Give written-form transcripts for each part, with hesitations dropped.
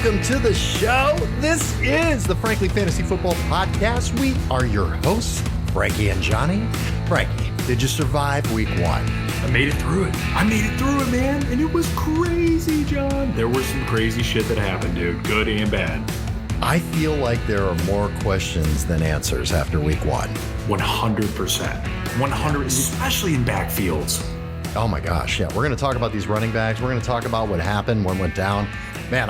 Welcome to the show. This is the Frankly Fantasy Football Podcast. We are your hosts, Frankie and Johnny. Frankie, did you survive week one? I made it through it. Man. And it was crazy, John. There was some crazy shit that happened, dude. Good and bad. I feel like there are more questions than answers after week one. 100%. 100, especially in backfields. Oh my gosh, yeah. We're going to talk about these running backs. We're going to talk about what happened, what went down. Man,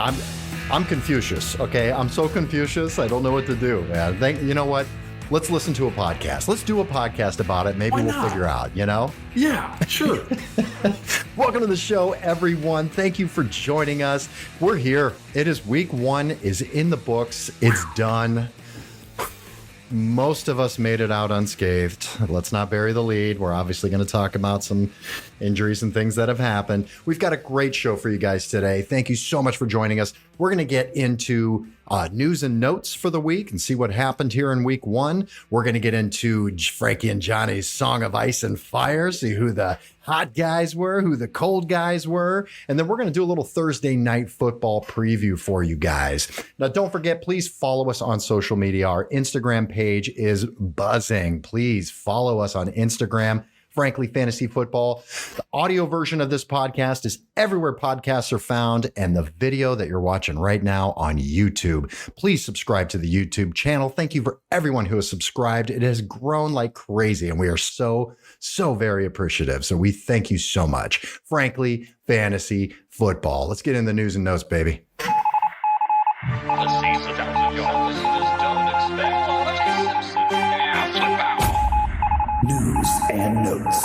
I'm Confucius, okay? I'm so Confucius, I don't know what to do, man. You know what? Let's listen to a podcast. Let's do a podcast about it. Maybe we'll figure out, you know? Yeah, sure. Welcome to the show, everyone. Thank you for joining us. We're here. It is week one, is in the books. It's done. Most of us made it out unscathed. Let's not bury the lead. We're obviously going to talk about some injuries and things that have happened. We've got a great show for you guys today. Thank you so much for joining us. We're going to get into news and notes for the week and see what happened here in week one. We're going to get into Frankie and Johnny's Song of Ice and Fire, see who the hot guys were, who the cold guys were. And then we're going to do a little Thursday night football preview for you guys. Now, don't forget, please follow us on social media. Our Instagram page is buzzing. Please follow us on Instagram. Frankly Fantasy Football. The audio version of this podcast is everywhere podcasts are found, and the video that you're watching right now on YouTube. Please subscribe to the YouTube channel. Thank you for everyone who has subscribed. It has grown like crazy, and we are so very appreciative. So we thank you so much. Frankly Fantasy Football. Let's get in the news and notes, baby. The season your listeners don't expect Gibson and flip out. News and notes.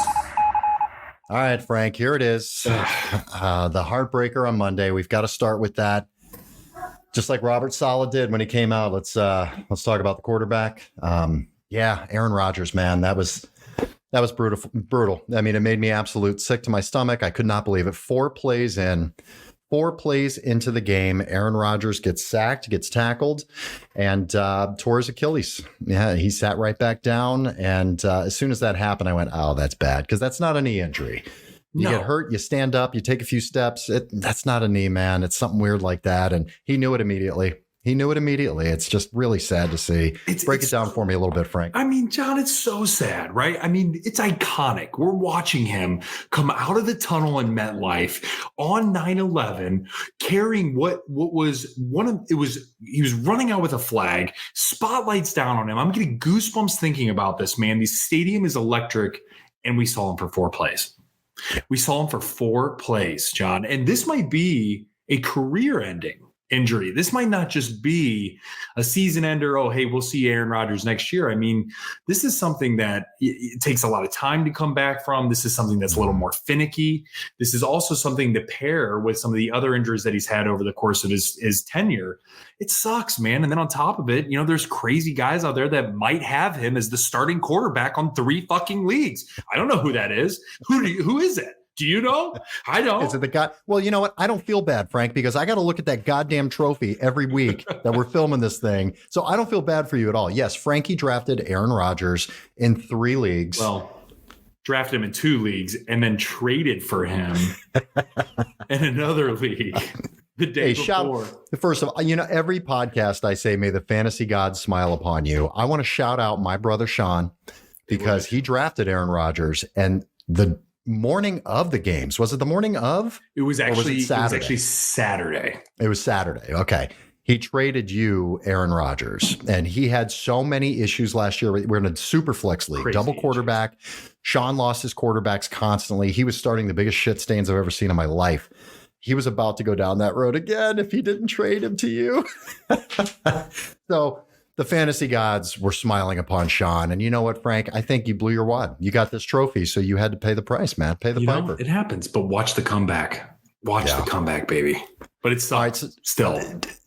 All right, Frank, here it is. The heartbreaker on Monday. We've got to start with that. Just like Robert Saleh did when he came out. Let's talk about the quarterback. Aaron Rodgers, man, that was brutal. I mean, it made me absolute sick to my stomach. I could not believe it. 4 plays into the game, Aaron Rodgers gets sacked, gets tackled, and tore his Achilles. Yeah, he sat right back down. And as soon as that happened, I went, oh, that's bad, because that's not a knee injury. You get hurt, you stand up, you take a few steps. That's not a knee, man. It's something weird like that. And he knew it immediately. It's just really sad to see. Break it down for me a little bit, Frank. I mean, John, it's so sad, right? I mean, it's iconic. We're watching him come out of the tunnel in MetLife on 9/11, carrying he was running out with a flag, spotlights down on him. I'm getting goosebumps thinking about this, man. The stadium is electric, and we saw him for 4 plays. We saw him for 4 plays, John, and this might be a career-ending injury. This might not just be a season ender. Oh, hey, we'll see Aaron Rodgers next year. I mean, this is something that it takes a lot of time to come back from. This is something that's a little more finicky. This is also something to pair with some of the other injuries that he's had over the course of his tenure. It sucks, man. And then on top of it, there's crazy guys out there that might have him as the starting quarterback on 3 fucking leagues. I don't know who that is. Who is it? Do you know? I don't. Is it the guy? Well, you know what? I don't feel bad, Frank, because I got to look at that goddamn trophy every week that we're filming this thing. So I don't feel bad for you at all. Yes, Frankie drafted Aaron Rodgers in 3 leagues. Well, drafted him in 2 leagues and then traded for him in another league the day before. First of all, every podcast I say, may the fantasy gods smile upon you. I want to shout out my brother Sean, because he drafted Aaron Rodgers, and the morning of the games. Was it the morning of? It was actually Saturday. It was Saturday. Okay. He traded you Aaron Rodgers, and he had so many issues last year. We're in a super flex league, double quarterback. Sean lost his quarterbacks constantly. He was starting the biggest shit stains I've ever seen in my life. He was about to go down that road again if he didn't trade him to you. So the fantasy gods were smiling upon Sean. And you know what, Frank? I think you blew your wad. You got this trophy, so you had to pay the price, man. Pay the piper. It happens, but watch the comeback. Watch the comeback, baby. But it's still.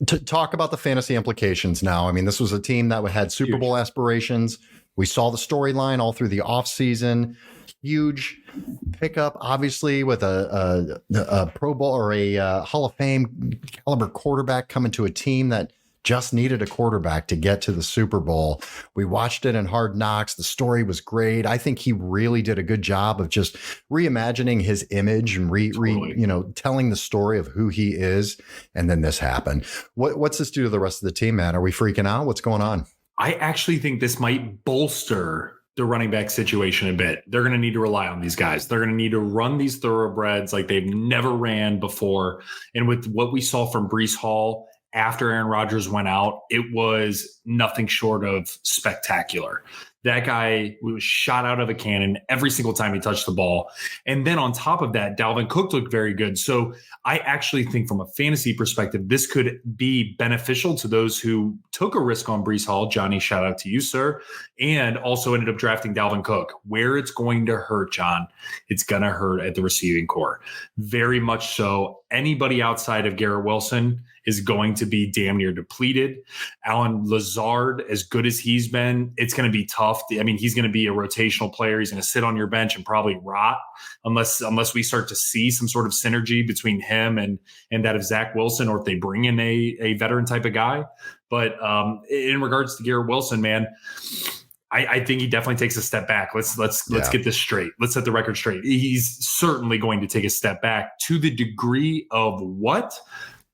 To talk about the fantasy implications now. I mean, this was a team that had Super Bowl aspirations. We saw the storyline all through the offseason. Huge pickup, obviously, with a Pro Bowl or a Hall of Fame caliber quarterback coming to a team that just needed a quarterback to get to the Super Bowl. We watched it in Hard Knocks. The story was great. I think he really did a good job of just reimagining his image and telling the story of who he is. And then this happened. What's this do to the rest of the team, man? Are we freaking out? What's going on? I actually think this might bolster the running back situation a bit. They're going to need to rely on these guys. They're going to need to run these thoroughbreds like they've never ran before. And with what we saw from Breece Hall after Aaron Rodgers went out, it was nothing short of spectacular. That guy was shot out of a cannon every single time he touched the ball. And then on top of that, Dalvin Cook looked very good. So I actually think from a fantasy perspective, this could be beneficial to those who took a risk on Breece Hall. Johnny, shout out to you, sir. And also ended up drafting Dalvin Cook. Where it's going to hurt, John, it's going to hurt at the receiving core. Very much so. Anybody outside of Garrett Wilson is going to be damn near depleted. Alan Lazard, as good as he's been, it's going to be tough. I mean, he's going to be a rotational player. He's going to sit on your bench and probably rot unless we start to see some sort of synergy between him and that of Zach Wilson, or if they bring in a veteran type of guy. But in regards to Garrett Wilson, man, I think he definitely takes a step back. Let's get this straight. Let's set the record straight. He's certainly going to take a step back. To the degree of what?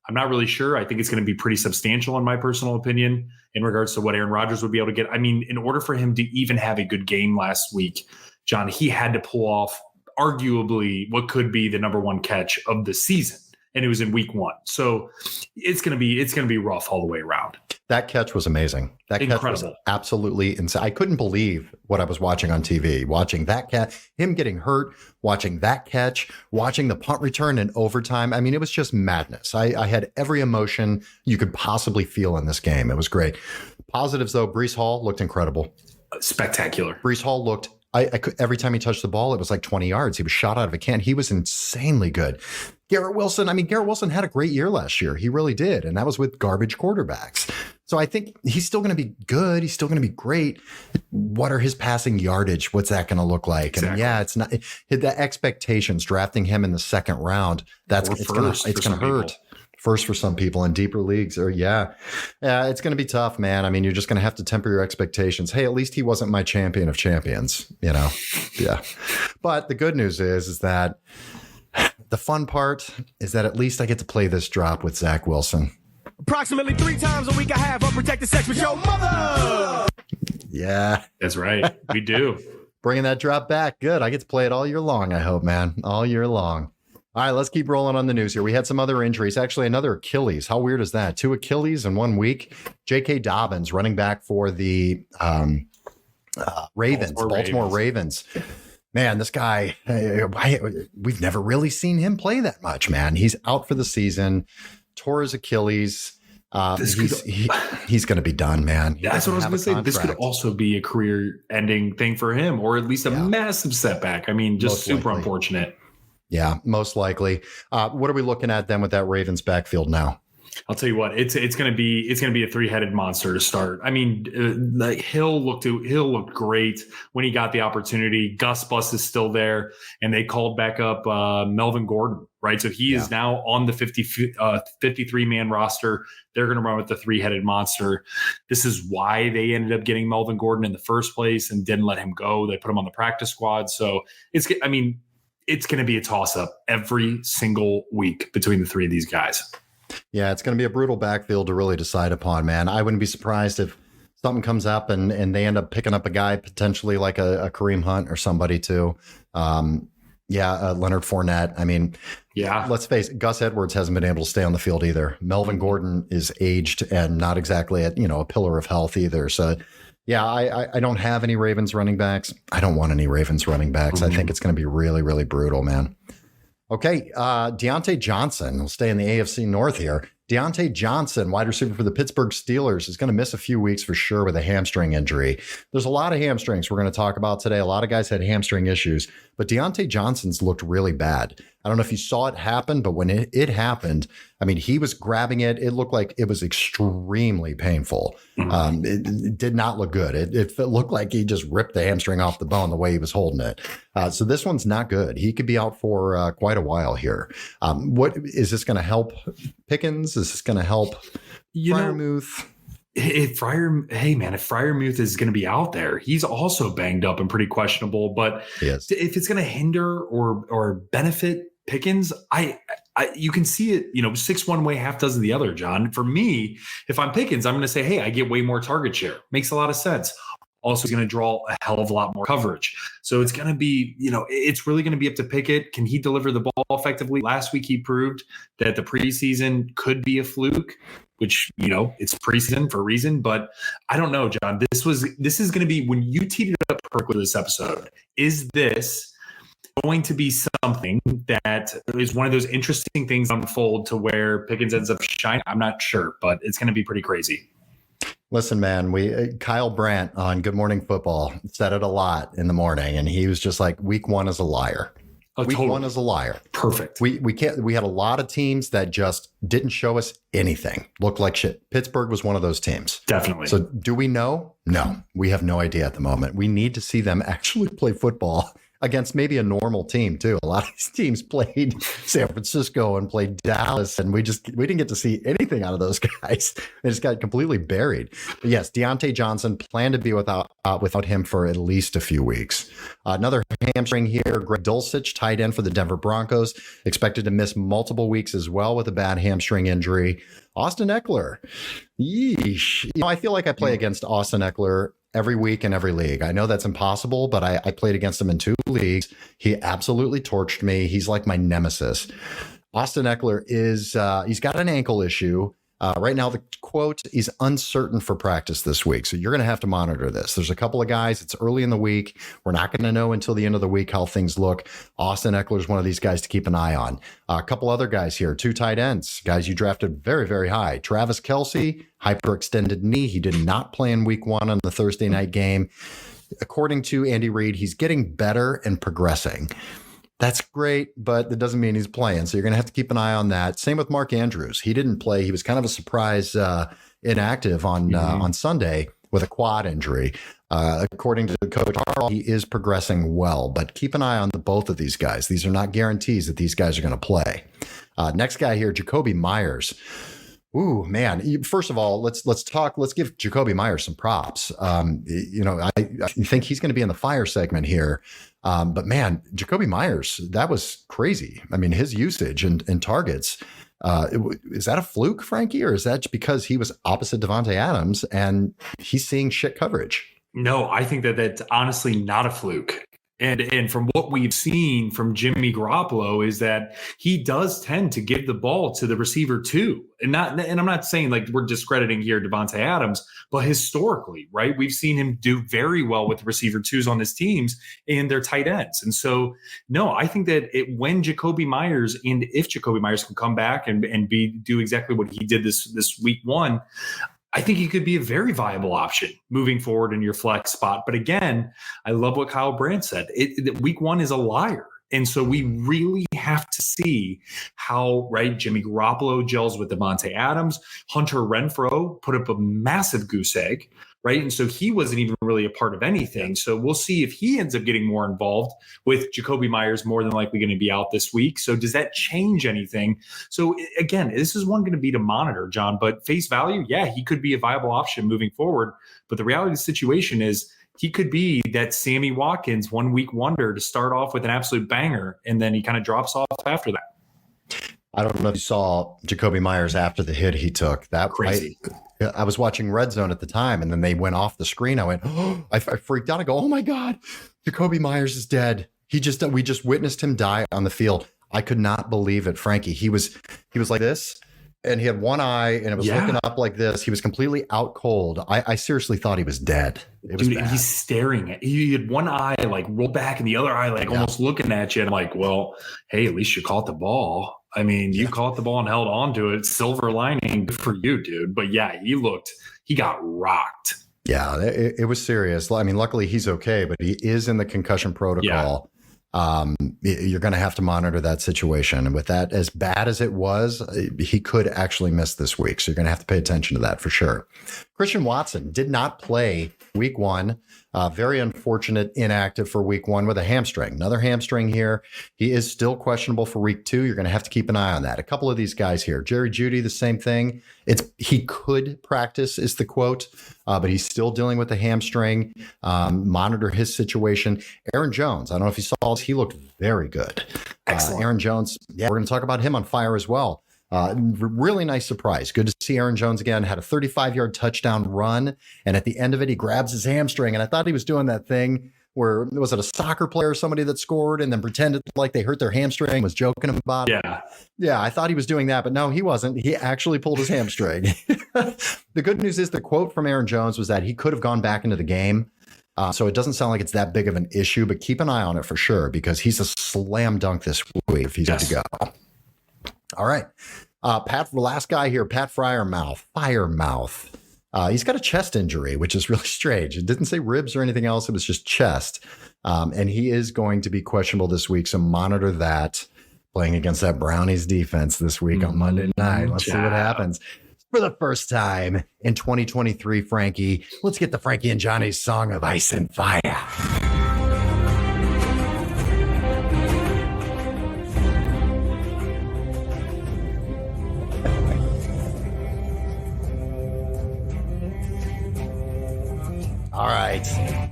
I'm not really sure. I think it's going to be pretty substantial in my personal opinion in regards to what Aaron Rodgers would be able to get. I mean, in order for him to even have a good game last week, John, he had to pull off arguably what could be the number one catch of the season. And it was in week 1. So it's going to be rough all the way around. That catch was amazing. That Incredible. catch was absolutely insane. I couldn't believe what I was watching on TV, watching that catch, him getting hurt, watching that catch, watching the punt return in overtime. I mean, it was just madness. I had every emotion you could possibly feel in this game. It was great. Positives, though, Breece Hall looked incredible. Spectacular. Breece Hall looked I could, every time he touched the ball, it was like 20 yards. He was shot out of a can. He was insanely good. Garrett Wilson had a great year last year. He really did. And that was with garbage quarterbacks. So I think he's still going to be good. He's still going to be great. What are his passing yardage? What's that going to look like? Exactly. And yeah, it's not the expectations drafting him in the second round. It's going to hurt. People. First for some people in deeper leagues, or it's going to be tough, man. I mean, you're just going to have to temper your expectations. Hey, at least he wasn't my champion of champions, Yeah. But the good news is that the fun part is that at least I get to play this drop with Zach Wilson. Approximately 3 times a week I have unprotected sex with your mother. Yeah. That's right. We do. Bringing that drop back. Good. I get to play it all year long, I hope, man. All year long. All right, let's keep rolling on the news here. We had some other injuries. Actually, another Achilles. How weird is that? 2 Achilles in 1 week. J.K. Dobbins, running back for the Baltimore Ravens. Man, this guy, we've never really seen him play that much, man. He's out for the season, tore his Achilles. He's going to be done, man. That's what I was going to say. This could also be a career-ending thing for him, or at least a massive setback. I mean, just super unfortunate. Yeah, most likely. What are we looking at then with that Ravens backfield now? I'll tell you what, it's going to be a 3-headed monster to start. I mean, Hill looked great when he got the opportunity. Gus Bus is still there, and they called back up Melvin Gordon, right? So he is now on the 53-man roster. They're going to run with the 3-headed monster. This is why they ended up getting Melvin Gordon in the first place and didn't let him go. They put him on the practice squad. So it's going to be a toss-up every single week between the 3 of these guys. Yeah, it's going to be a brutal backfield to really decide upon, man. I wouldn't be surprised if something comes up and they end up picking up a guy potentially like a Kareem Hunt or somebody too. Leonard Fournette. I mean, let's face it, Gus Edwards hasn't been able to stay on the field either. Melvin Gordon is aged and not exactly at a pillar of health either. So yeah, I don't have any Ravens running backs. I don't want any Ravens running backs. I think it's going to be really, really brutal, man. Okay, Deontay Johnson. We'll stay in the AFC North here. Deontay Johnson, wide receiver for the Pittsburgh Steelers, is going to miss a few weeks for sure with a hamstring injury. There's a lot of hamstrings we're going to talk about today. A lot of guys had hamstring issues, but Deontay Johnson's looked really bad. I don't know if you saw it happen, but when it happened, I mean, he was grabbing it. It looked like it was extremely painful. It did not look good. It looked like he just ripped the hamstring off the bone the way he was holding it. So this one's not good. He could be out for quite a while here. What is this going to help Pickens? Is this going to help Freiermuth? if Freiermuth is going to be out there, he's also banged up and pretty questionable. But Yes. if it's going to hinder or benefit Pickens, you can see it, 6 one way, half dozen the other, John. For me, if I'm Pickens, I'm going to say, hey, I get way more target share. Makes a lot of sense. Also going to draw a hell of a lot more coverage. So it's going to be, it's really going to be up to Pickett. Can he deliver the ball effectively? Last week, he proved that the preseason could be a fluke, which, it's preseason for a reason. But I don't know, John. This is going to be, when you teed it up with this episode, is this going to be something that is one of those interesting things unfold to where Pickens ends up shining? I'm not sure, but it's going to be pretty crazy. Listen, man, Kyle Brandt on Good Morning Football said it a lot in the morning, and he was just like, week one is a liar. Week Totally. one is a liar. Perfect. We had a lot of teams that just didn't show us anything. Looked like shit. Pittsburgh was one of those teams. Definitely. So do we know? No, we have no idea at the moment. We need to see them actually play football against maybe a normal team too. A lot of these teams played San Francisco and played Dallas, and we didn't get to see anything out of those guys. They just got completely buried. But yes, Deontay Johnson planned to be without him for at least a few weeks. Another hamstring here. Greg Dulcich, tight end for the Denver Broncos, expected to miss multiple weeks as well with a bad hamstring injury. Austin Eckler. Yeesh. I feel like I play against Austin Eckler every week in every league. I know that's impossible, but I played against him in 2 leagues. He absolutely torched me. He's like my nemesis. Austin Eckler he's got an ankle issue. Right now, the quote is uncertain for practice this week. So you're going to have to monitor this. There's a couple of guys. It's early in the week. We're not going to know until the end of the week how things look. Austin Eckler is one of these guys to keep an eye on. A couple other guys here, 2 tight ends, guys you drafted very, very high. Travis Kelce, hyperextended knee. He did not play in week 1 on the Thursday night game. According to Andy Reid, he's getting better and progressing. That's great, but that doesn't mean he's playing. So you're going to have to keep an eye on that. Same with Mark Andrews. He didn't play. He was kind of a surprise inactive on Sunday with a quad injury. According to Coach Harbaugh, he is progressing well, but keep an eye on both of these guys. These are not guarantees that these guys are going to play. Next guy here, Jacoby Myers. Ooh, man. First of all, let's give Jacoby Myers some props. I think he's going to be in the fire segment here. But man, Jacoby Myers, that was crazy. I mean, his usage and targets, is that a fluke, Frankie, or is that because he was opposite Devontae Adams and he's seeing shit coverage? No, I think that's honestly not a fluke. And from what we've seen from Jimmy Garoppolo is that he does tend to give the ball to the receiver too. And I'm not saying like we're discrediting here Devontae Adams, but historically, right, we've seen him do very well with receiver twos on his teams and their tight ends. And so, no, I think that when Jacoby Myers, and if Jacoby Myers can come back and do exactly what he did this week 1, I think he could be a very viable option moving forward in your flex spot. But again, I love what Kyle Brandt said. Week 1 is a liar. And so we really have to see how, right, Jimmy Garoppolo gels with Devontae Adams. Hunter Renfrow put up a massive goose egg, right? And so he wasn't even really a part of anything. So we'll see if he ends up getting more involved with Jacoby Myers, more than likely going to be out this week. So does that change anything? So again, this is one going to be to monitor, John, but face value, yeah, he could be a viable option moving forward. But the reality of the situation is he could be that Sammy Watkins 1 week wonder to start off with an absolute banger, and then he kind of drops off after that. I don't know if you saw Jacoby Myers after the hit he took. That crazy. I was watching Red Zone at the time, and then they went off the screen. I went, oh, I freaked out. I go, oh my God, Jacoby Myers is dead. We just witnessed him die on the field. I could not believe it, Frankie. He was like this, and he had one eye, and it was looking up like this. He was completely out cold. I seriously thought he was dead. It was bad. He's staring at. He had one eye like rolled back, and the other eye like almost looking at you. And I'm like, well, hey, at least you caught the ball. I mean, you caught the ball and held on to it. Silver lining. Good for you, dude. But yeah, he got rocked. Yeah, it was serious. I mean, luckily he's okay, but he is in the concussion protocol. You're going to have to monitor that situation. And with that, as bad as it was, he could actually miss this week. So you're going to have to pay attention to that for sure. Chris Christian Watson did not play week one. Very unfortunate inactive for week one with a hamstring. Another hamstring here. He is still questionable for week two. You're going to have to keep an eye on that. A couple of these guys here. Jerry Jeudy, the same thing. He could practice is the quote, but he's still dealing with a hamstring. Monitor his situation. Aaron Jones, I don't know if you saw this. He looked very good. Excellent. Aaron Jones, yeah, we're going to talk about him on fire as well. Really nice surprise. Good to see Aaron Jones again. Had a 35-yard touchdown run, and at the end of it, he grabs his hamstring. And I thought he was doing that thing where, was it a soccer player or somebody that scored and then pretended like they hurt their hamstring, was joking about it? Yeah, I thought he was doing that, but no, he wasn't. He actually pulled his hamstring. The good news is the quote from Aaron Jones was that he could have gone back into the game. So it doesn't sound like it's that big of an issue, but keep an eye on it for sure, because he's a slam dunk this week if he's good to go. All right. The last guy here, Pat Firemouth. He's got a chest injury, which is really strange. It didn't say ribs or anything else. It was just chest. And he is going to be questionable this week. So monitor that, playing against that Brownies defense this week on Monday night. Let's see what happens. For the first time in 2023, Frankie, let's get the Frankie and Johnny's song of Ice and Fire. All right,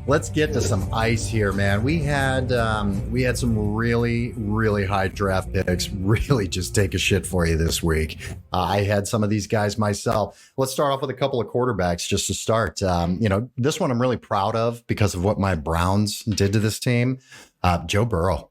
let's get to some ice here, man. We had some really, really high draft picks really just take a shit for you this week. I had some of these guys myself. Let's start off with a couple of quarterbacks just to start. This one I'm really proud of because of what my Browns did to this team. Joe Burrow.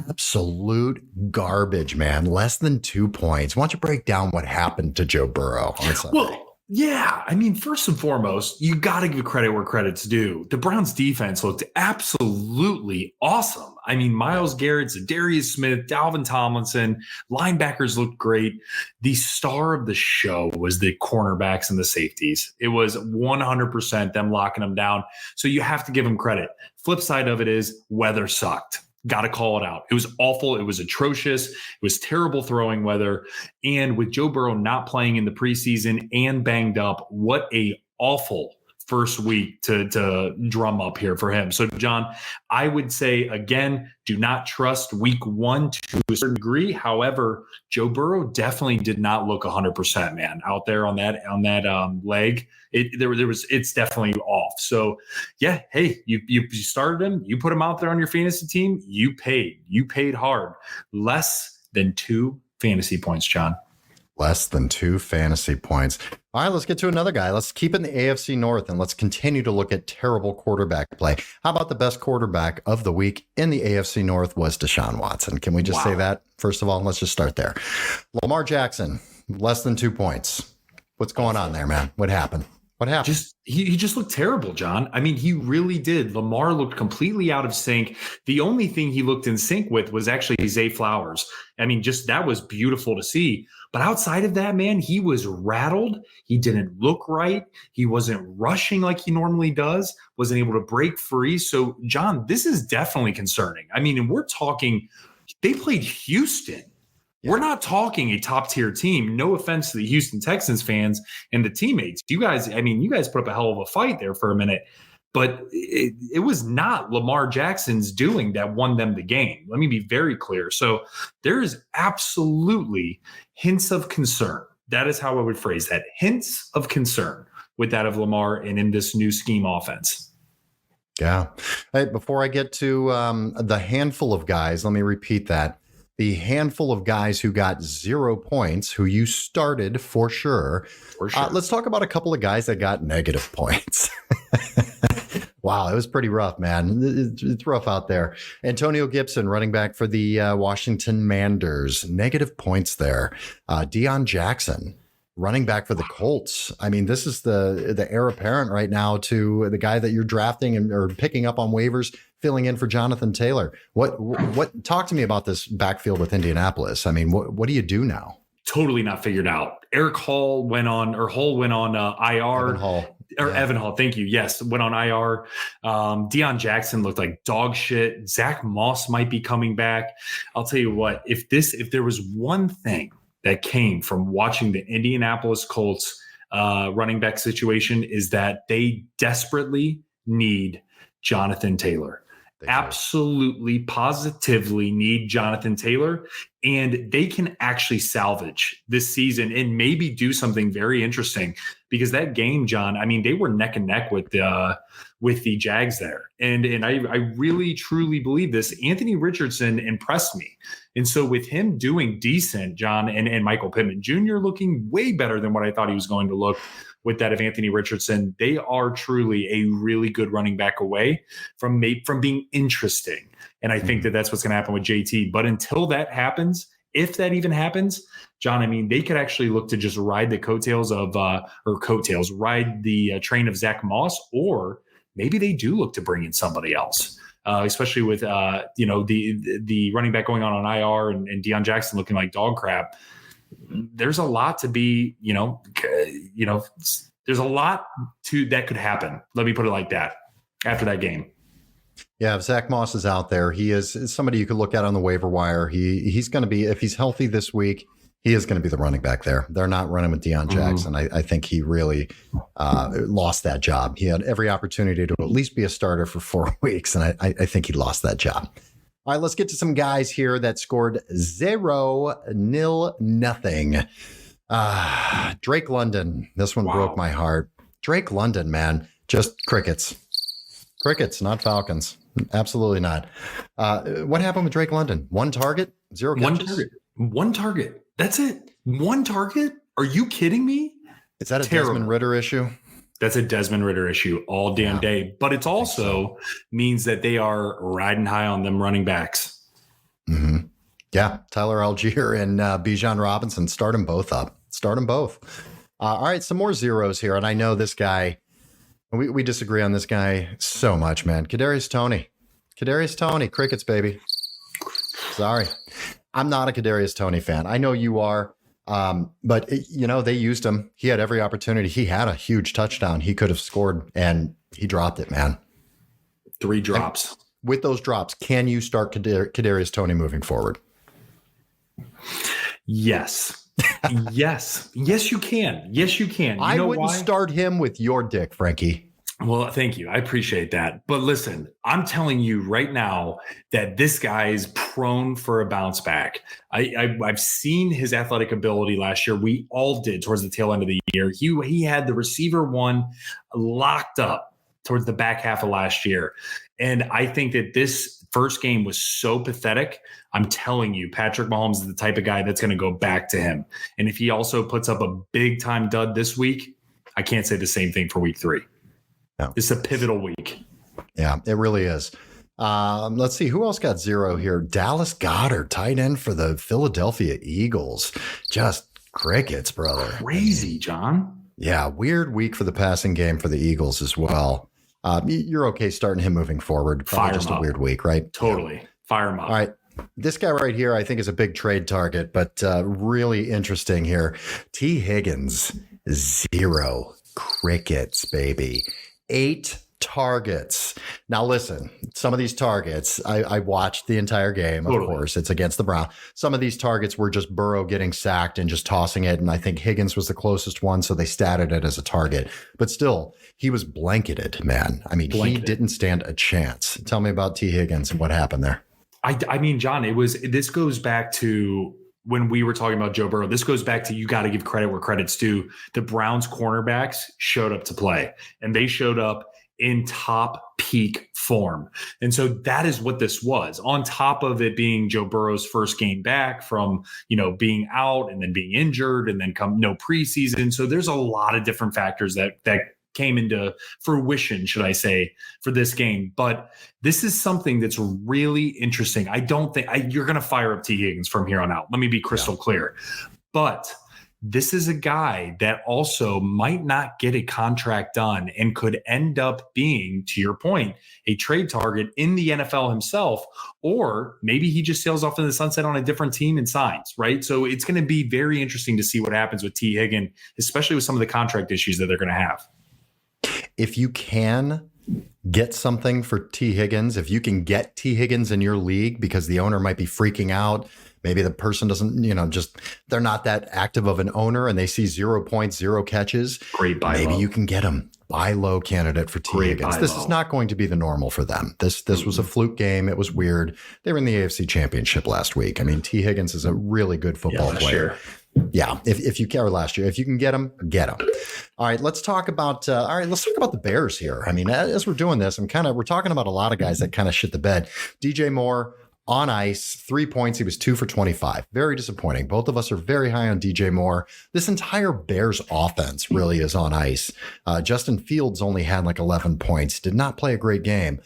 Absolute garbage, man. Less than 2 points. Why don't you break down what happened to Joe Burrow on Sunday? Well, yeah, I mean, first and foremost, you got to give credit where credit's due. The Browns defense looked absolutely awesome. I mean, Myles Garrett, Zadarius Smith, Dalvin Tomlinson, linebackers looked great. The star of the show was the cornerbacks and the safeties. It was 100% them locking them down. So you have to give them credit. Flip side of it is weather sucked. Got to call it out. It was awful. It was atrocious. It was terrible throwing weather. And with Joe Burrow not playing in the preseason and banged up, what a awful first week to drum up here for him. So, John, I would say, again, do not trust week one to a certain degree. However, Joe Burrow definitely did not look 100%, man, out there on that leg. It's definitely off. So, yeah, hey, you started him, you put him out there on your fantasy team, you paid hard. Less than 2 fantasy points, John. Less than 2 fantasy points. All right, let's get to another guy. Let's keep it in the AFC North and let's continue to look at terrible quarterback play. How about the best quarterback of the week in the AFC North was Deshaun Watson? Can we just say that? First of all, let's just start there. Lamar Jackson, less than 2 points. What's going on there, man? What happened? He just looked terrible, John. I mean, he really did. Lamar looked completely out of sync. The only thing he looked in sync with was actually Zay Flowers. I mean, just that was beautiful to see. But outside of that, man, he was rattled. He didn't look right. He wasn't rushing like he normally does, wasn't able to break free. So, John, this is definitely concerning. I mean, and we're talking, they played Houston. Yeah. We're not talking a top tier team. No offense to the Houston Texans fans and the teammates. You guys put up a hell of a fight there for a minute, but it was not Lamar Jackson's doing that won them the game. Let me be very clear. So there is absolutely hints of concern. That is how I would phrase that. Hints of concern with that of Lamar and in this new scheme offense. Yeah. Hey, before I get to the handful of guys, let me repeat that. The handful of guys who got 0 points, who you started for sure. Let's talk about a couple of guys that got negative points. Wow, it was pretty rough, man. It's rough out there. Antonio Gibson, running back for the Washington Manders, negative points there. Dion Jackson, running back for the Colts. I mean, this is the heir apparent right now to the guy that you're drafting or picking up on waivers, filling in for Jonathan Taylor. What? Talk to me about this backfield with Indianapolis. I mean, what do you do now? Totally not figured out. Hull went on IR. Evan Hall, thank you. Yes, went on IR. Dion Jackson looked like dog shit. Zach Moss might be coming back. I'll tell you what, if there was one thing that came from watching the Indianapolis Colts running back situation is that they desperately need Jonathan Taylor. Absolutely, positively need Jonathan Taylor, and they can actually salvage this season and maybe do something very interesting, because that game, John, I mean, they were neck and neck with the Jags there. And I really, truly believe this. Anthony Richardson impressed me. And so with him doing decent, John, and Michael Pittman Jr. looking way better than what I thought he was going to look with that of Anthony Richardson, they are truly a really good running back away from being interesting. And I think that that's what's going to happen with JT. But until that happens, if that even happens, John, I mean, they could actually look to just ride the ride the train of Zach Moss, or maybe they do look to bring in somebody else. Especially with the running back going on IR and Dion Jackson looking like dog crap. There's a lot to be, there's a lot to that could happen. Let me put it like that after that game. Yeah, if Zach Moss is out there, he is somebody you could look at on the waiver wire. He's going to be, if he's healthy this week, he is going to be the running back there. They're not running with Dion Jackson. I think he really lost that job. He had every opportunity to at least be a starter for 4 weeks, and I think he lost that job. All right, let's get to some guys here that scored 0-0. Drake London. This one broke my heart. Drake London, man, just crickets. Crickets, not Falcons. Absolutely not. What happened with Drake London? 1 target, 0 catches? One target. That's it. 1 target? Are you kidding me? Is that a Desmond Ridder issue? That's a Desmond Ridder issue all damn day. But it's also means that they are riding high on them running backs. Mm-hmm. Yeah, Tyler Algier and Bijan Robinson. Start them both up. Start them both. All right, some more zeros here. And I know this guy, we disagree on this guy so much, man. Kadarius Toney, crickets, baby. Sorry. I'm not a Kadarius Toney fan. I know you are. But they used him. He had every opportunity. He had a huge touchdown. He could have scored, and he dropped it, man. 3 drops. And with those drops, can you start Kadarius Toney moving forward? Yes. Yes, you can. Yes, you can. I wouldn't start him with your dick, Frankie. Well, thank you. I appreciate that. But listen, I'm telling you right now that this guy is prone for a bounce back. I've seen his athletic ability last year. We all did towards the tail end of the year. He had the receiver one locked up towards the back half of last year. And I think that this first game was so pathetic. I'm telling you, Patrick Mahomes is the type of guy that's going to go back to him. And if he also puts up a big time dud this week, I can't say the same thing for week 3. No. It's a pivotal week. Yeah, it really is. Let's see. Who else got 0 here? Dallas Goedert, tight end for the Philadelphia Eagles. Just crickets, brother. Crazy, John. Yeah, weird week for the passing game for the Eagles as well. You're okay starting him moving forward. Probably just a weird week, right? Totally. Yeah. Fire him up. All right. This guy right here, I think, is a big trade target, but really interesting here. T. Higgins, 0 crickets, baby. 8 targets. Now, listen, some of these targets, I watched the entire game, of course. It's against the Browns. Some of these targets were just Burrow getting sacked and just tossing it. And I think Higgins was the closest one, so they statted it as a target. But still, he was blanketed, man. I mean, he didn't stand a chance. Tell me about T. Higgins and what happened there. I mean, John, this goes back to when we were talking about Joe Burrow. This goes back to, you got to give credit where credit's due. The Browns cornerbacks showed up to play, and they showed up in top peak form. And so that is what this was, on top of it being Joe Burrow's first game back from, being out and then being injured and then no preseason. So there's a lot of different factors that came into fruition, should I say, for this game. But this is something that's really interesting. I don't think you're going to fire up T. Higgins from here on out. Let me be crystal clear. But this is a guy that also might not get a contract done and could end up being, to your point, a trade target in the NFL himself, or maybe he just sails off in the sunset on a different team and signs, right? So it's going to be very interesting to see what happens with T. Higgins, especially with some of the contract issues that they're going to have. If you can get something for T. Higgins, if you can get T. Higgins in your league because the owner might be freaking out, Maybe the person doesn't, they're not that active of an owner and they see 0 points, 0 catches. Great buy Maybe low. you can get them. Buy low candidate for T. Higgins. This is not going to be the normal for them. This was a fluke game. It was weird. They were in the AFC Championship last week. I mean, T. Higgins is a really good football player. Yeah, if you care last year, if you can get them, get them. All right, let's talk about the Bears here. I mean, as we're doing this, we're talking about a lot of guys that kind of shit the bed. DJ Moore on ice, 3 points. He was 2 for 25. Very disappointing. Both of us are very high on DJ Moore. This entire Bears offense really is on ice. Justin Fields only had like 11 points. Did not play a great game.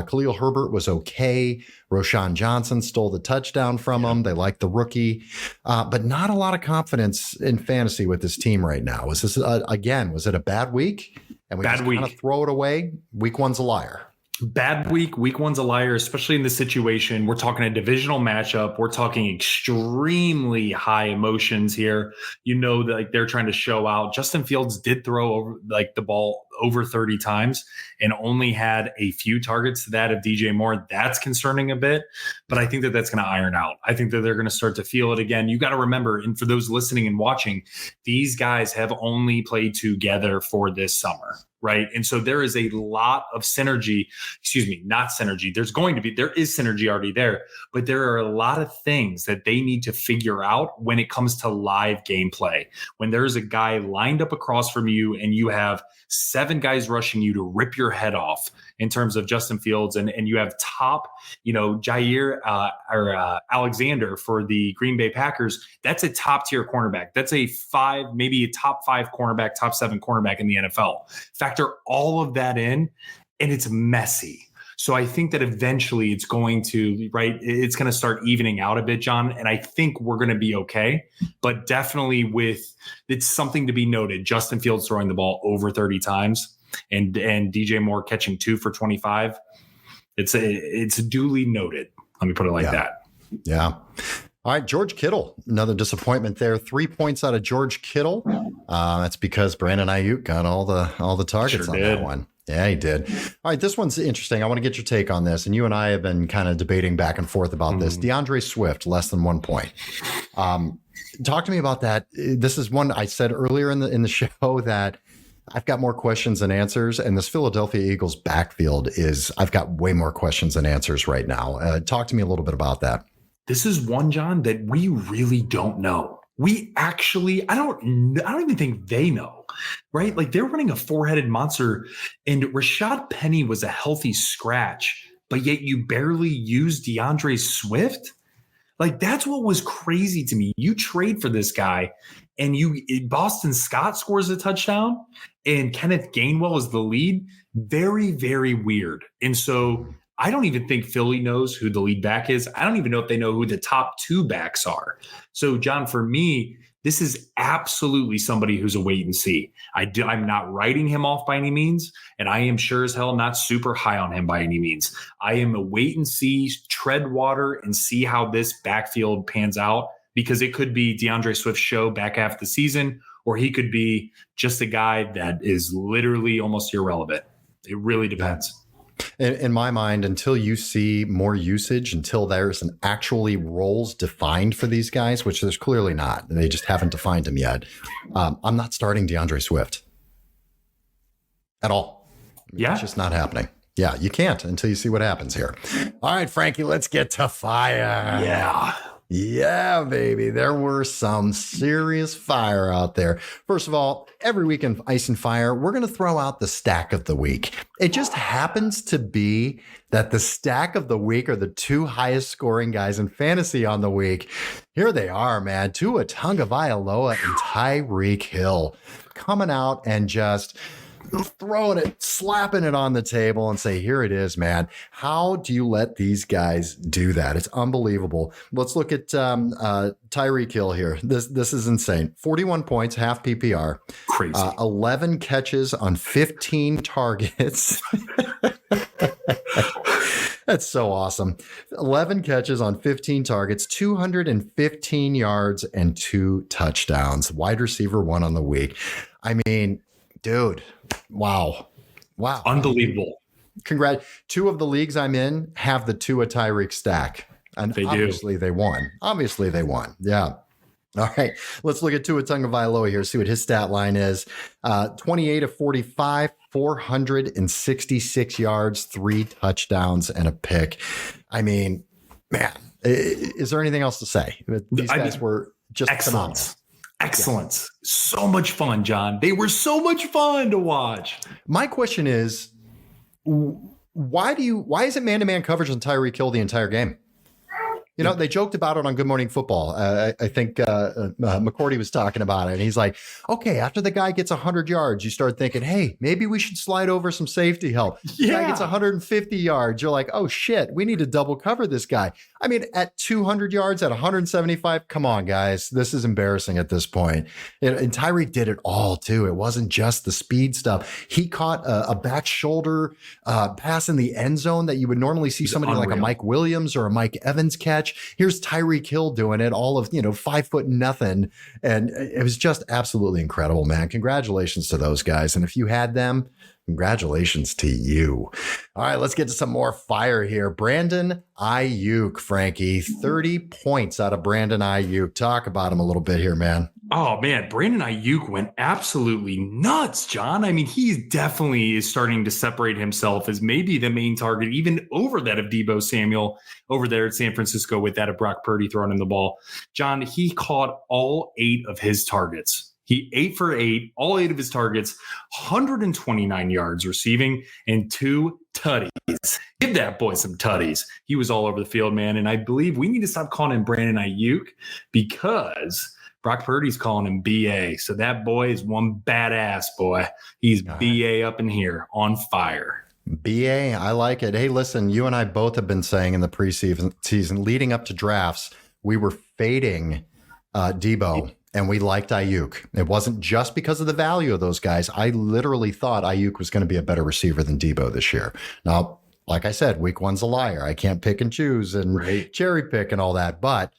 Khalil Herbert was okay. Roshan Johnson stole the touchdown from him. They like the rookie, but not a lot of confidence in fantasy with this team right now. Was this, was it a bad week? And we just kind of throw it away? Week one's a liar. Bad week. Week one's a liar, especially in this situation. We're talking a divisional matchup. We're talking extremely high emotions here. That they're trying to show out. Justin Fields did throw over the ball over 30 times and only had a few targets to that of DJ Moore. That's concerning a bit, but I think that that's going to iron out. I think that they're going to start to feel it again. You got to remember, and for those listening and watching, these guys have only played together for this summer. Right. And so there is a lot of synergy, not synergy. There is synergy already there, but there are a lot of things that they need to figure out when it comes to live gameplay. When there's a guy lined up across from you and you have 7 guys rushing you to rip your head off in terms of Justin Fields, and you have top, Jair Alexander for the Green Bay Packers. That's a top tier cornerback. That's maybe a top 5 cornerback, top 7 cornerback in the NFL. Factor all of that in, and it's messy. So I think that eventually it's going to start evening out a bit, John. And I think we're going to be okay. But definitely it's something to be noted. Justin Fields throwing the ball over 30 times and DJ Moore catching 2 for 25. It's duly noted. Let me put it like that. Yeah. All right, George Kittle, another disappointment there. 3 points out of George Kittle. That's because Brandon Ayuk got all the targets on that one. Yeah, he did. All right, this one's interesting. I want to get your take on this. And you and I have been kind of debating back and forth about this. DeAndre Swift, less than 1 point. Talk to me about that. This is one I said earlier in the show that I've got more questions than answers. And this Philadelphia Eagles backfield I've got way more questions than answers right now. Talk to me a little bit about that. This is one, John, that we really don't know. I don't even think they know, right? Like they're running a 4-headed monster and Rashad Penny was a healthy scratch, but yet you barely use DeAndre Swift. Like that's what was crazy to me. You trade for this guy and Boston Scott scores a touchdown and Kenneth Gainwell is the lead. Very, very weird. And so I don't even think Philly knows who the lead back is. I don't even know if they know who the top 2 backs are. So, John, for me, this is absolutely somebody who's a wait and see. I'm not writing him off by any means, and I am sure as hell not super high on him by any means. I am a wait and see, tread water, and see how this backfield pans out, because it could be DeAndre Swift's show back half of the season, or he could be just a guy that is literally almost irrelevant. It really depends. In my mind, until you see more usage, until there's an actually roles defined for these guys, which there's clearly not, they just haven't defined them yet. I'm not starting DeAndre Swift at all. Yeah. It's just not happening. Yeah, you can't until you see what happens here. All right, Frankie, let's get to fire. Yeah, baby. There were some serious fire out there. First of all, every week in Ice and Fire, we're going to throw out the stack of the week. It just happens to be that the stack of the week are the 2 highest scoring guys in fantasy on the week. Here they are, man. Tua Tagovailoa and Tyreek Hill coming out and just throwing it, slapping it on the table and say, here it is, man. How do you let these guys do that? It's unbelievable. Let's look at Tyreek Hill here. This is insane. 41 points, half PPR. Crazy. 11 catches on 15 targets. That's so awesome. 11 catches on 15 targets, 215 yards and 2 touchdowns. Wide receiver 1 on the week. I mean, dude, wow. Unbelievable. Congrats. 2 of the leagues I'm in have the Tua Tyreek stack. And They do. obviously they won. Obviously they won. Yeah. All right. Let's look at Tua Tagovailoa here, see what his stat line is. 28 of 45, 466 yards, 3 touchdowns, and a pick. I mean, man, is there anything else to say? These guys were just excellence. Excellence. Yeah. So much fun, John. They were so much fun to watch. My question is, why is it man-to-man coverage on Tyreek Hill the entire game? You know, they joked about it on Good Morning Football. I think McCourty was talking about it. And he's like, okay, after the guy gets 100 yards, you start thinking, hey, maybe we should slide over some safety help. Yeah. The guy gets 150 yards. You're like, oh, shit, we need to double cover this guy. I mean, at 200 yards, at 175, come on, guys. This is embarrassing at this point. And Tyreek did it all, too. It wasn't just the speed stuff. He caught a back shoulder pass in the end zone that you would normally see somebody like a Mike Williams or a Mike Evans catch. Here's Tyreek Hill doing it, all of, 5 foot nothing. And it was just absolutely incredible, man. Congratulations to those guys. And if you had them, congratulations to you. All right, let's get to some more fire here. Brandon Ayuk, Frankie, 30 points out of Brandon Ayuk. Talk about him a little bit here, man. Oh, man, Brandon Ayuk went absolutely nuts, John. I mean, he definitely is starting to separate himself as maybe the main target, even over that of Deebo Samuel over there at San Francisco with that of Brock Purdy throwing him the ball. John, he caught all 8 of his targets. He 8 for 8, all 8 of his targets, 129 yards receiving, and 2 tutties. Give that boy some tutties. He was all over the field, man. And I believe we need to stop calling him Brandon Ayuk because Brock Purdy's calling him BA. So that boy is one badass boy. He's BA up in here on fire. BA, I like it. Hey, listen, you and I both have been saying in the preseason leading up to drafts, we were fading Deebo. And we liked Ayuk. It wasn't just because of the value of those guys. I literally thought Ayuk was going to be a better receiver than Deebo this year. Now, like I said, week 1's a liar. I can't pick and choose and cherry pick and all that, but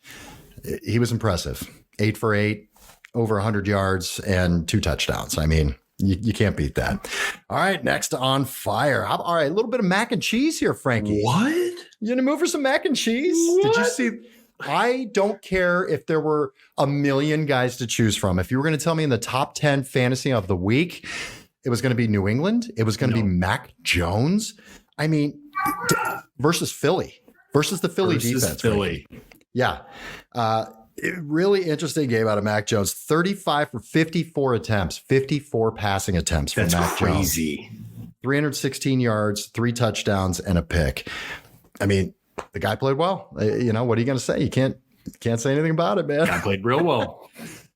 he was impressive. 8 for 8, over 100 yards and 2 touchdowns. I mean, you can't beat that. All right, next on fire. All right, a little bit of mac and cheese here, Frankie. What? You gonna move for some mac and cheese? What? Did you see? I don't care if there were a million guys to choose from. If you were going to tell me in the top 10 fantasy of the week, it was going to be New England. It was going to be Mac Jones. I mean, versus Philly, versus the Philly defense. Philly. Yeah. Really interesting game out of Mac Jones. 35 for 54 attempts, 54 passing attempts for Mac Jones. That's crazy. 316 yards, 3 touchdowns, and a pick. I mean, the guy played well. What are you going to say? You can't say anything about it, man. Guy played real well.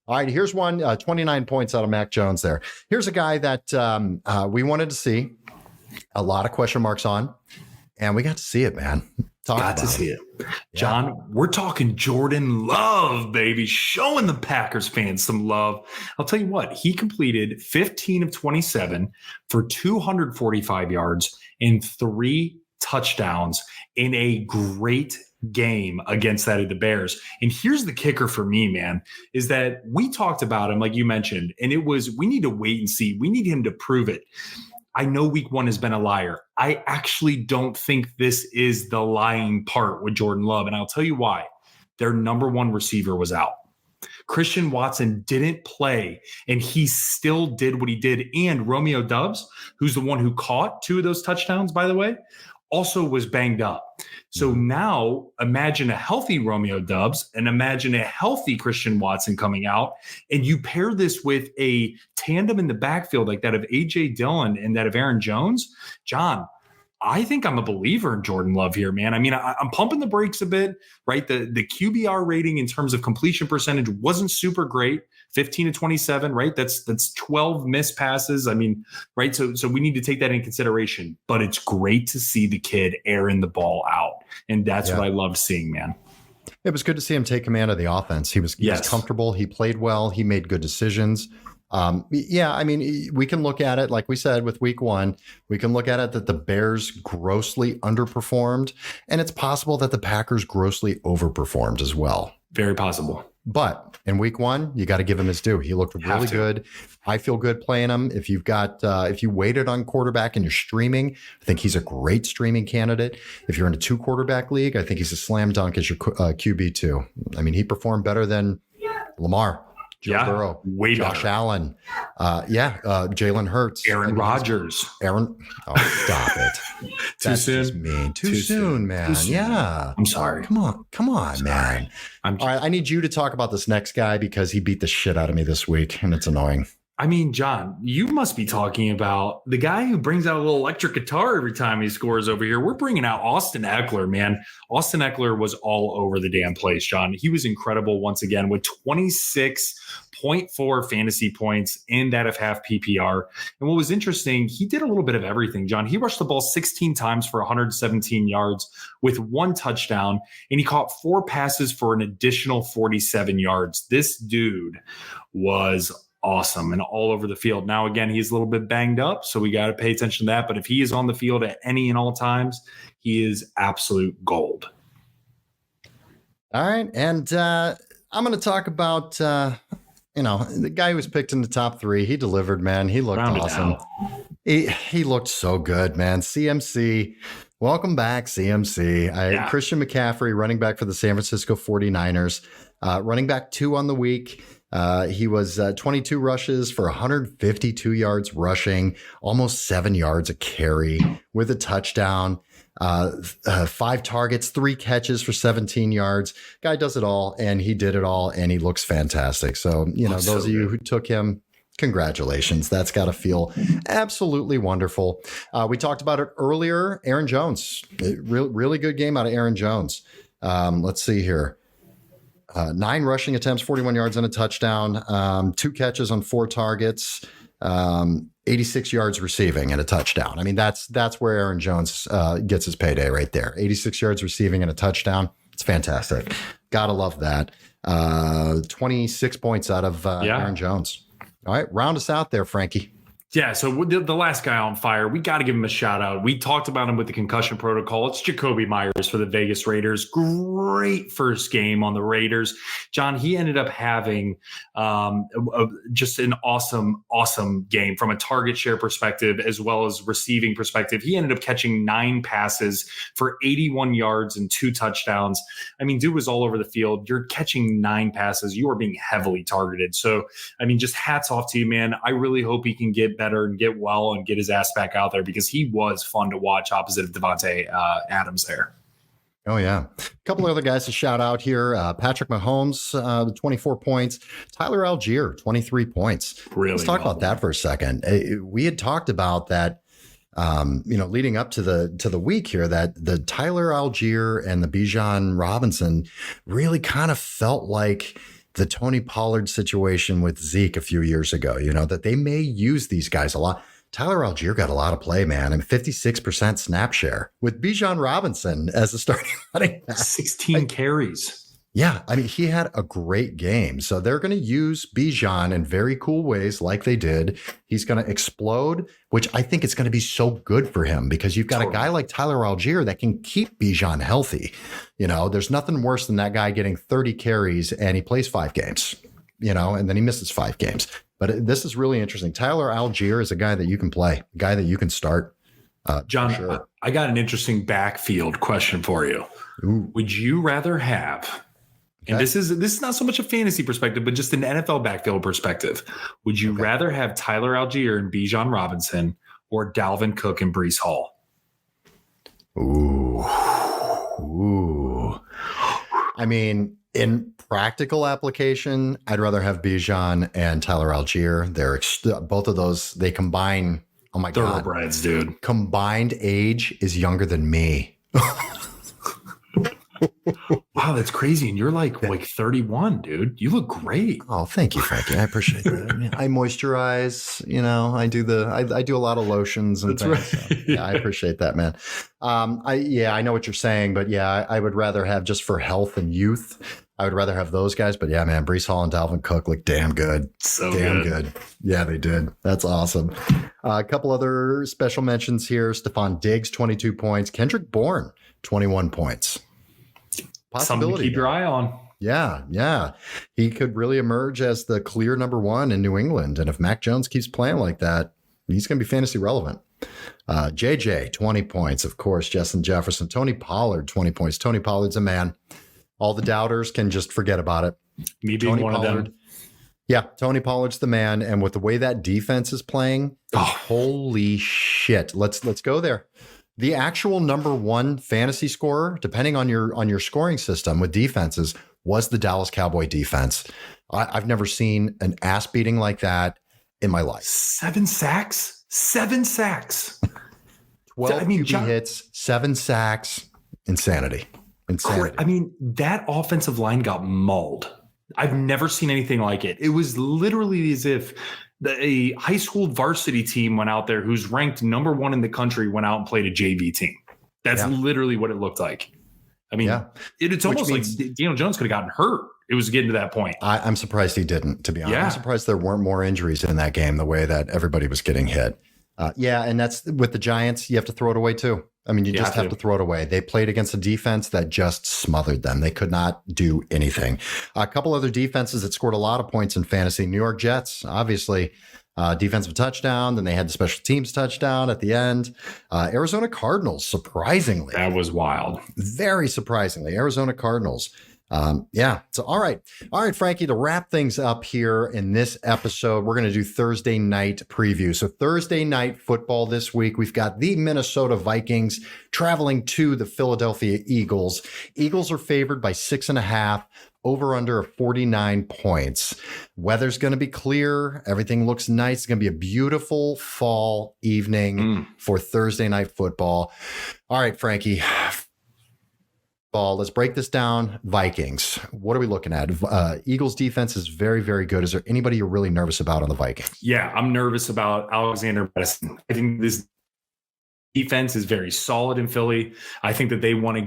All right, here's one, 29 points out of Mac Jones there. Here's a guy that we wanted to see. A lot of question marks on, and we got to see it, man. Got to see it. John, we're talking Jordan Love, baby, showing the Packers fans some love. I'll tell you what, he completed 15 of 27 for 245 yards and 3 touchdowns in a great game against that of the Bears. And here's the kicker for me, man, is that we talked about him, like you mentioned, and it was, we need to wait and see. We need him to prove it. I know week 1 has been a liar. I actually don't think this is the lying part with Jordan Love. And I'll tell you why. Their number 1 receiver was out. Christian Watson didn't play, and he still did what he did. And Romeo Doubs, who's the one who caught 2 of those touchdowns, by the way, also was banged up. So now imagine a healthy Romeo Doubs and imagine a healthy Christian Watson coming out. And you pair this with a tandem in the backfield like that of A.J. Dillon and that of Aaron Jones. John, I think I'm a believer in Jordan Love here, man. I mean, I'm pumping the brakes a bit, right? The QBR rating in terms of completion percentage wasn't super great. 15 to 27, right? That's 12 missed passes. I mean, right? So we need to take that in consideration. But it's great to see the kid airing the ball out. And that's what I loved seeing, man. It was good to see him take command of the offense. He was comfortable. He played well. He made good decisions. I mean, we can look at it, like we said, with week 1, we can look at it that the Bears grossly underperformed, and it's possible that the Packers grossly overperformed as well. Very possible. But in week one, you got to give him his due. He looked really good. I feel good playing him. If you waited on quarterback and you're streaming, I think he's a great streaming candidate. If you're in a 2 quarterback league, I think he's a slam dunk as your QB too. I mean, he performed better than Lamar, Burrow, way Josh better. Allen, Jalen Hurts, Aaron Rodgers. Stop it. That's soon? just mean. Too soon, man. Too soon. Yeah. I'm sorry. Come on, man. All right, I need you to talk about this next guy because he beat the shit out of me this week, and it's annoying. I mean, John, you must be talking about the guy who brings out a little electric guitar every time he scores over here. We're bringing out Austin Eckler, man. Austin Eckler was all over the damn place, John. He was incredible once again with 26.4 fantasy points in that of half PPR. And what was interesting, he did a little bit of everything, John. He rushed the ball 16 times for 117 yards with 1 touchdown, and he caught 4 passes for an additional 47 yards. This dude was awesome and all over the field. Now, again, he's a little bit banged up, so we got to pay attention to that. But if he is on the field at any and all times, he is absolute gold. All right. And I'm going to talk about, the guy who was picked in the top 3. He delivered, man. He looked awesome. He looked so good, man. CMC. Welcome back, CMC. Christian McCaffrey, running back for the San Francisco 49ers, running back 2 on the week. He was 22 rushes for 152 yards rushing, almost 7 yards a carry with a touchdown, 5 targets, 3 catches for 17 yards. Guy does it all, and he did it all, and he looks fantastic. So, those of you who took him, congratulations. That's got to feel absolutely wonderful. We talked about it earlier. Aaron Jones, really good game out of Aaron Jones. Let's see here. 9 rushing attempts, 41 yards and a touchdown, 2 catches on 4 targets, 86 yards receiving and a touchdown. I mean, that's where Aaron Jones gets his payday right there. 86 yards receiving and a touchdown. It's fantastic. Gotta love that. 26 points out of Aaron Jones. All right, round us out there, Frankie. Yeah, so the last guy on fire, we got to give him a shout out. We talked about him with the concussion protocol. It's Jacoby Myers for the Vegas Raiders. Great first game on the Raiders. John, he ended up having just an awesome game from a target share perspective as well as receiving perspective. He ended up catching 9 passes for 81 yards and 2 touchdowns. I mean, dude was all over the field. You're catching 9 passes. You are being heavily targeted. So, I mean, just hats off to you, man. I really hope he can get better and get well and get his ass back out there because he was fun to watch opposite of Devontae Adams there. Oh, yeah. A couple other guys to shout out here. Patrick Mahomes, 24 points. Tyler Algier, 23 points. Let's talk about that for a second. We had talked about that, leading up to the week here, that the Tyler Algier and the Bijan Robinson really kind of felt like the Tony Pollard situation with Zeke a few years ago, that they may use these guys a lot. Tyler Algier got a lot of play, man. I mean, 56% snap share with Bijan Robinson as a starting running back. 16 carries. Yeah, I mean, he had a great game. So they're going to use Bijan in very cool ways like they did. He's going to explode, which I think it's going to be so good for him because you've got a guy like Tyler Algier that can keep Bijan healthy. There's nothing worse than that guy getting 30 carries and he plays 5 games, and then he misses 5 games. But this is really interesting. Tyler Algier is a guy that you can play, a guy that you can start. John, sure. I got an interesting backfield question for you. Ooh. Would you rather have... And this is not so much a fantasy perspective, but just an NFL backfield perspective. Would you rather have Tyler Algier and Bijan Robinson or Dalvin Cook and Breece Hall? Ooh. I mean, in practical application, I'd rather have Bijan and Tyler Algier. They're both of those. They combine. Oh my God, thoroughbreds, dude. Combined age is younger than me. Wow, that's crazy. And you're like 31, dude. You look great. Oh, thank you, Frankie. I appreciate that. I moisturize, I do a lot of lotions and things. Right. So, yeah, I appreciate that, man. I know what you're saying, but yeah, I would rather have, just for health and youth, I would rather have those guys. But yeah, man, Breece Hall and Dalvin Cook look damn good. So damn good. Yeah, they did. That's awesome. A couple other special mentions here. Stephon Diggs, 22 points. Kendrick Bourne, 21 points. Something to keep your eye on. Yeah. He could really emerge as the clear number one in New England. And if Mac Jones keeps playing like that, he's going to be fantasy relevant. JJ, 20 points. Of course, Justin Jefferson. Tony Pollard, 20 points. Tony Pollard's a man. All the doubters can just forget about it. Me being one of them. Yeah, Tony Pollard's the man. And with the way that defense is playing, holy shit. Let's go there. The actual number one fantasy scorer, depending on your scoring system with defenses, was the Dallas Cowboy defense. I've never seen an ass beating like that in my life. 7 sacks. 12 QB hits, 7 sacks. Insanity. I mean, that offensive line got mauled. I've never seen anything like it. It was literally as if a high school varsity team went out there who's ranked number one in the country went out and played a JV team. That's literally what it looked like. I mean, it's almost like Daniel Jones could have gotten hurt. It was getting to that point. I'm surprised he didn't, to be honest. Yeah. I'm surprised there weren't more injuries in that game the way that everybody was getting hit. And that's with the Giants. You have to throw it away too. I mean, you just have to throw it away. They played against a defense that just smothered them. They could not do anything. A couple other defenses that scored a lot of points in fantasy. New York Jets, obviously, defensive touchdown. Then they had the special teams touchdown at the end. Arizona Cardinals, surprisingly. That was wild. Very surprisingly. Arizona Cardinals. So all right, Frankie, to wrap things up here in this episode, we're going to do Thursday night preview. So Thursday night football this week, we've got the Minnesota Vikings traveling to the Philadelphia Eagles. Eagles are favored by 6.5, over under 49 points. Weather's going to be clear. Everything looks nice. It's going to be a beautiful fall evening for Thursday night football. All right, Frankie. Let's break this down. Vikings. What are we looking at? Eagles defense is very, very good. Is there anybody you're really nervous about on the Vikings? Yeah, I'm nervous about Alexander Madison. I think this defense is very solid in Philly. I think that they want to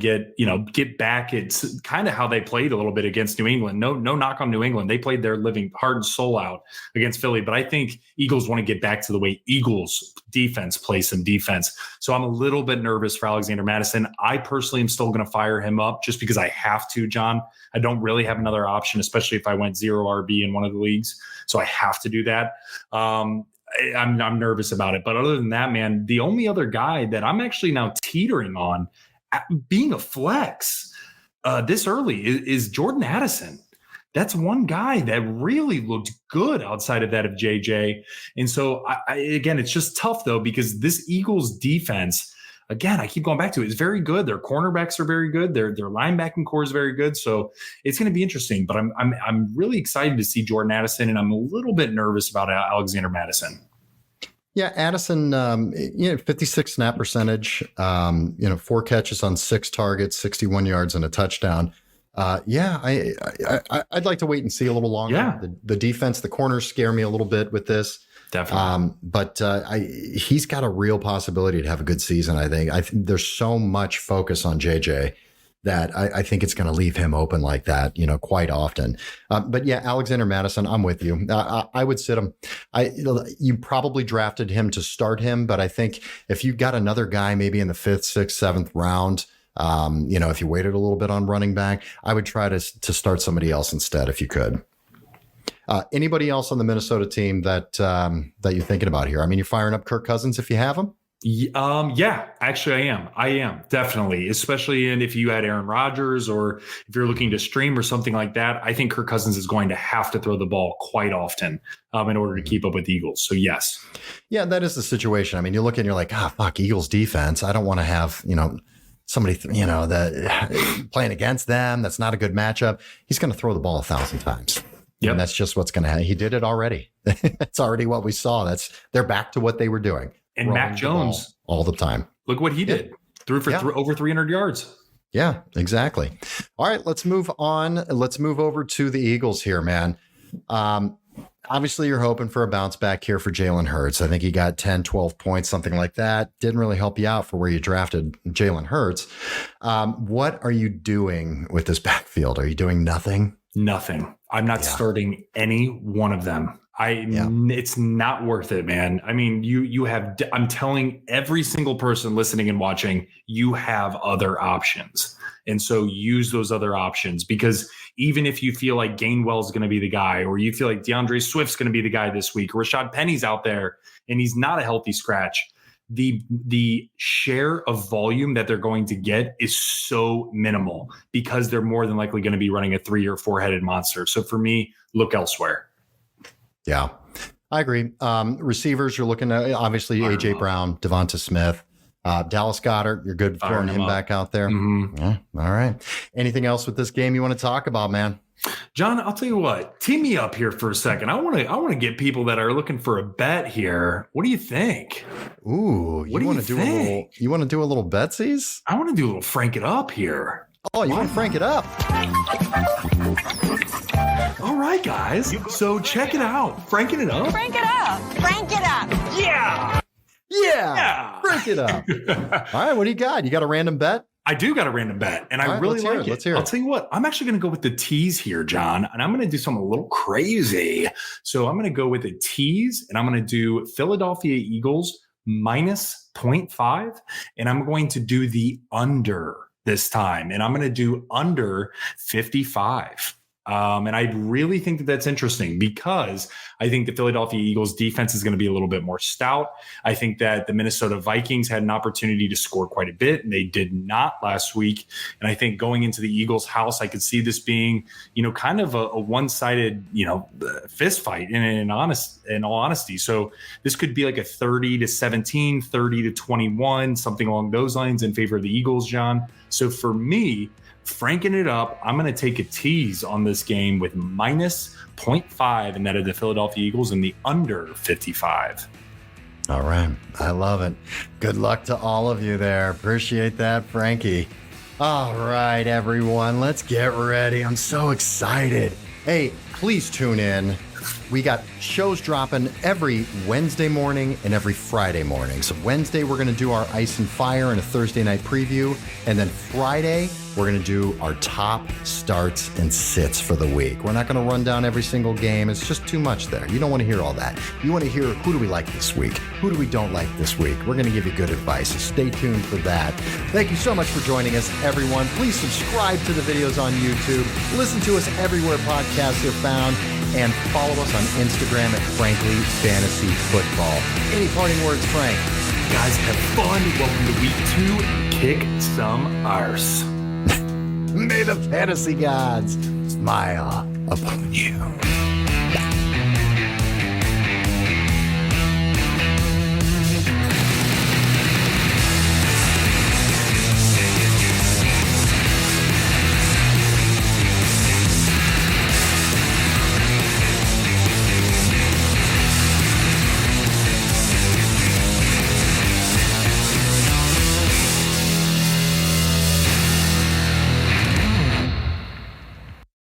get back. It's kind of how they played a little bit against New England. No knock on New England. They played their living heart and soul out against Philly. But I think Eagles want to get back to the way Eagles defense plays some defense. So I'm a little bit nervous for Alexander Madison. I personally am still going to fire him up just because I have to, John. I don't really have another option, especially if I went 0 RB in one of the leagues. So I have to do that. I'm nervous about it. But other than that, man, the only other guy that I'm actually now teetering on being a flex this early is Jordan Addison. That's one guy that really looked good outside of that of JJ. And so, again, it's just tough, though, because this Eagles defense, again, I keep going back to it, it's very good. Their cornerbacks are very good. Their linebacking core is very good. So it's going to be interesting. But I'm really excited to see Jordan Addison, and I'm a little bit nervous about Alexander Madison. Yeah, Addison, 56 snap percentage, 4 catches on 6 targets, 61 yards and a touchdown. I'd like to wait and see a little longer. Yeah. The defense, the corners scare me a little bit with this. Definitely. But he's got a real possibility to have a good season, I think. There's so much focus on JJ that I think it's going to leave him open like that, quite often. But yeah, Alexander Madison, I'm with you. I would sit him. You probably drafted him to start him, but I think if you got another guy maybe in the 5th, 6th, 7th round, if you waited a little bit on running back, I would try to start somebody else instead if you could. Anybody else on the Minnesota team that you're thinking about here? I mean, you're firing up Kirk Cousins if you have him. Yeah, actually I am definitely, especially if you had Aaron Rodgers or if you're looking to stream or something like that. I think Kirk Cousins is going to have to throw the ball quite often in order to keep up with the Eagles. So yes. Yeah, that is the situation. I mean, you look and you're like, fuck, Eagles defense. I don't want to have, somebody, that playing against them. That's not a good matchup. He's going to throw the ball 1,000 times. Yep. And that's just what's going to happen. He did it already. That's already what we saw. They're back to what they were doing. And Mac Jones all the time. Look what he did. Threw for over 300 yards. Yeah, exactly. All right, let's move on. Let's move over to the Eagles here, man. Obviously, you're hoping for a bounce back here for Jalen Hurts. I think he got 10, 12 points, something like that. Didn't really help you out for where you drafted Jalen Hurts. What are you doing with this backfield? Are you doing nothing? Nothing. I'm not starting any one of them. It's not worth it, man. I mean, I'm telling every single person listening and watching, you have other options. And so use those other options, because even if you feel like Gainwell is going to be the guy, or you feel like DeAndre Swift's going to be the guy this week, Rashad Penny's out there and he's not a healthy scratch, the share of volume that they're going to get is so minimal, because they're more than likely going to be running a 3 or 4-headed monster. So for me, look elsewhere. Yeah, I agree. Receivers, you're looking at obviously A.J. Brown, Devonta Smith, Dallas Goedert. You're good throwing him back out there. Mm-hmm. Yeah, all right. Anything else with this game you want to talk about, man? John, I'll tell you what. Tee me up here for a second. I want to get people that are looking for a bet here. What do you think? Ooh, you want to do a little betsies? I want to do a little frank it up here. Oh, you want to frank it up? All right, guys. So check it out. Franking it up. Frank it up. Frank it up. Yeah. Yeah. Frank it up. All right. What do you got? You got a random bet? I do got a random bet, and I really like it. Let's hear it. I'll tell you what. I'm actually going to go with the tease here, John, and I'm going to do something a little crazy. So I'm going to go with a tease, and I'm going to do Philadelphia Eagles minus 0.5, and I'm going to do the under this time, and I'm going to do under 55. And I really think that that's interesting, because I think the Philadelphia Eagles defense is going to be a little bit more stout. I think that the Minnesota Vikings had an opportunity to score quite a bit, and they did not last week. And I think going into the Eagles' house, I could see this being, kind of a one-sided, fist fight in all honesty. So this could be like a 30-17, 30-21, something along those lines in favor of the Eagles, John. So for me, franking it up, I'm going to take a tease on this game with minus 0.5, and that of the Philadelphia Eagles, and the under 55. All right. I love it. Good luck to all of you there. Appreciate that, Frankie. All right, everyone. Let's get ready. I'm so excited. Hey, please tune in. We got shows dropping every Wednesday morning and every Friday morning. So Wednesday, we're going to do our Ice and Fire and a Thursday night preview. And then Friday, we're going to do our top starts and sits for the week. We're not going to run down every single game. It's just too much there. You don't want to hear all that. You want to hear, who do we like this week? Who do we don't like this week? We're going to give you good advice. So stay tuned for that. Thank you so much for joining us, everyone. Please subscribe to the videos on YouTube. Listen to us everywhere podcasts are found. And follow us on Instagram at Frankly Fantasy Football. Any parting words, Frank? Guys, have fun. Welcome to week 2. Kick some arse. May the fantasy gods smile upon you.